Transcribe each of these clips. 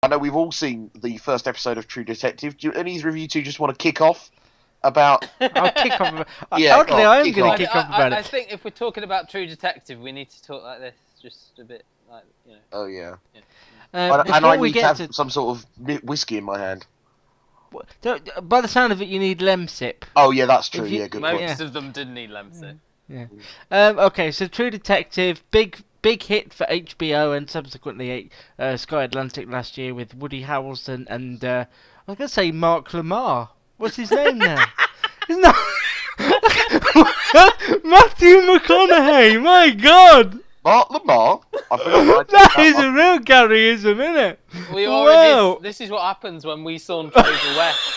I know we've all seen the first episode of True Detective. Do any of you two just want to kick off about... I'll kick off. Yeah, Oddly, go on, I am kick going off. to kick off about I it. think if we're talking about True Detective, we need to talk like this, just a bit like, you know. Oh, yeah. Before And I we need to get have some sort of whiskey in my hand. by the sound of it, you need Lemsip. Oh, yeah, that's true. If you- Yeah, good Most point. of them didn't need Lemsip. Yeah. Okay, so True Detective, big hit for HBO and subsequently Sky Atlantic last year with Woody Harrelson and I was going to say Mark Lamar. What's his name now? Isn't that Matthew McConaughey? My God, Mark Lamar? I forgot that is a real Garyism, isn't it? We Wow. already. This is what happens when we saunter over west.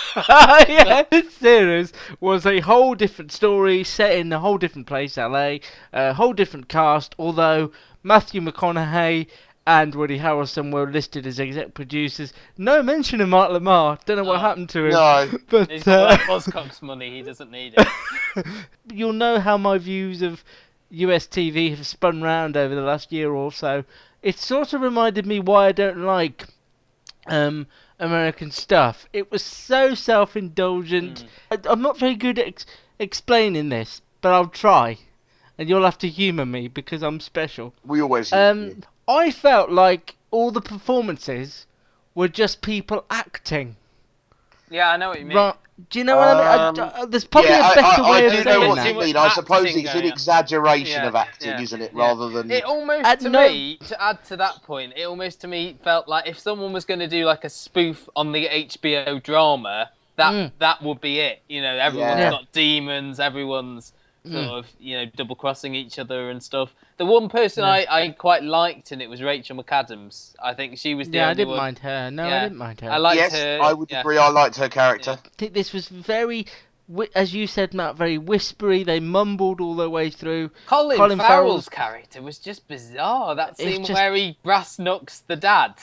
Yeah, this series was a whole different story set in a whole different place, LA, a whole different cast, although Matthew McConaughey and Woody Harrelson were listed as exec producers. No mention of Mark Lamar. Don't know what happened to him. No. But He's got like Buzzcocks money. He doesn't need it. you'll know how my views of US TV have spun round over the last year or so. It sort of reminded me why I don't like American stuff. It was so self-indulgent. I'm not very good at explaining this, but I'll try. And you'll have to humour me because I'm special. We always... I felt like all the performances were just people acting. Yeah, I know what you mean. Right. Do you know what I mean? There's probably a better way of I do know saying what that. you mean. I suppose Acting it's an going on. exaggeration Yeah, of acting, yeah, isn't it? yeah. Rather than... It almost, to no- me, to add to that point, it almost to me felt like if someone was going to do like a spoof on the HBO drama, that would be it. You know, everyone's Yeah. got demons, everyone's sort of, you know, double crossing each other and stuff. The one person I quite liked, and it was Rachel McAdams. I think she was the Yeah, I only didn't one. mind her. No, Yeah. I didn't mind her. I liked Yes, her. I would yeah. agree. I liked her character. I think this was very, as you said, Matt, very whispery. They mumbled all the way through. Colin Colin Farrell's character was just bizarre. That It's scene just- where he brass knucks the dad.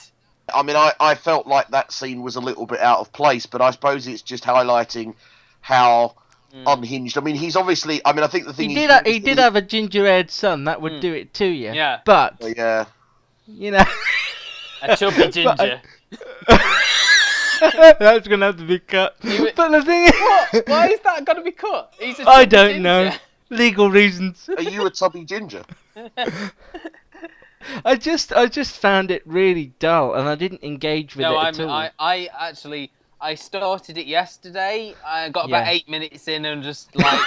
I mean, I felt like that scene was a little bit out of place, but I suppose it's just highlighting how unhinged. I mean, he's obviously... I mean, I think the thing He is... did have a ginger-haired son. That would do it to you. Yeah. But Yeah. you know, A chubby ginger. that's gonna have to be cut. was- But the thing is, What? Why is that got to be cut? He's a I chubby don't ginger. know. Legal reasons. Are you a tubby ginger? I just found it really dull, and I didn't engage with No, it at all. I actually I started it yesterday. I got about Yeah. 8 minutes in and just like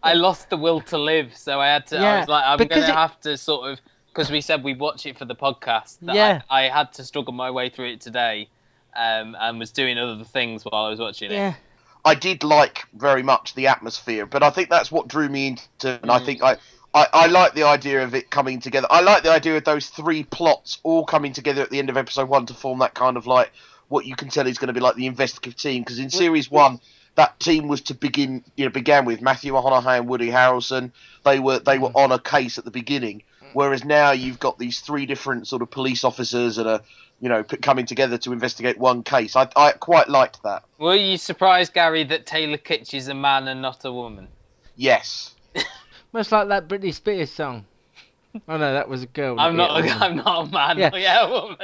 I lost the will to live. So I had to. I Yeah, was like, I'm because gonna it- have to sort of, because we said we'd watch it for the podcast. That Yeah. I had to struggle my way through it today, and was doing other things while I was watching it. Yeah. I did like very much the atmosphere, but I think that's what drew me into, and I think I like the idea of it coming together. I like the idea of those three plots all coming together at the end of episode 1 to form that kind of like what you can tell is going to be like the investigative team. Because in series 1, that team was to began with Matthew McConaughey and Woody Harrelson. They were on a case at the beginning, whereas now you've got these three different sort of police officers that are coming together to investigate one case. I quite liked that. Were you surprised, Gary, that Taylor Kitsch is a man and not a woman? Yes. Much like that Britney Spears song. Oh no, that was a girl. I'm not yet, a man. Yeah. Yeah, a woman.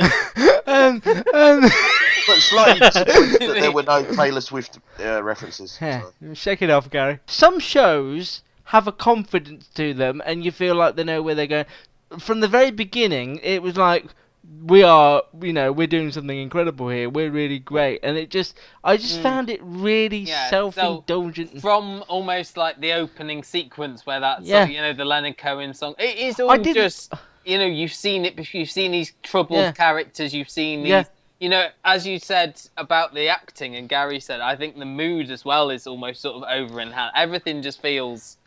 But slightly disappointed that there were no Taylor Swift references. Yeah, So. shake it off, Gary. Some shows have a confidence to them, and you feel like they know where they're going. From the very beginning, it was like, we're doing something incredible here. We're really great, and I just found it really Yeah, self-indulgent. From almost like the opening sequence where that's Yeah. the Leonard Cohen song. It is all just you've seen it before. You've seen these troubled characters. You've seen these. As you said about the acting, and Gary said, I think the mood as well is almost sort of over in hand. Everything just feels.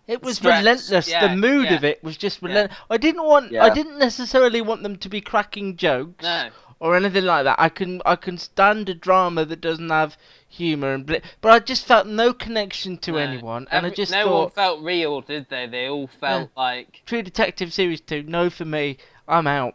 It was stretched. relentless. Yeah, The mood yeah. of it was just relentless. I didn't necessarily want them to be cracking jokes or anything like that. I can stand a drama that doesn't have humour but I just felt no connection to anyone, and I just no thought one felt real, did they? They all felt like True Detective Series 2. No, for me, I'm out.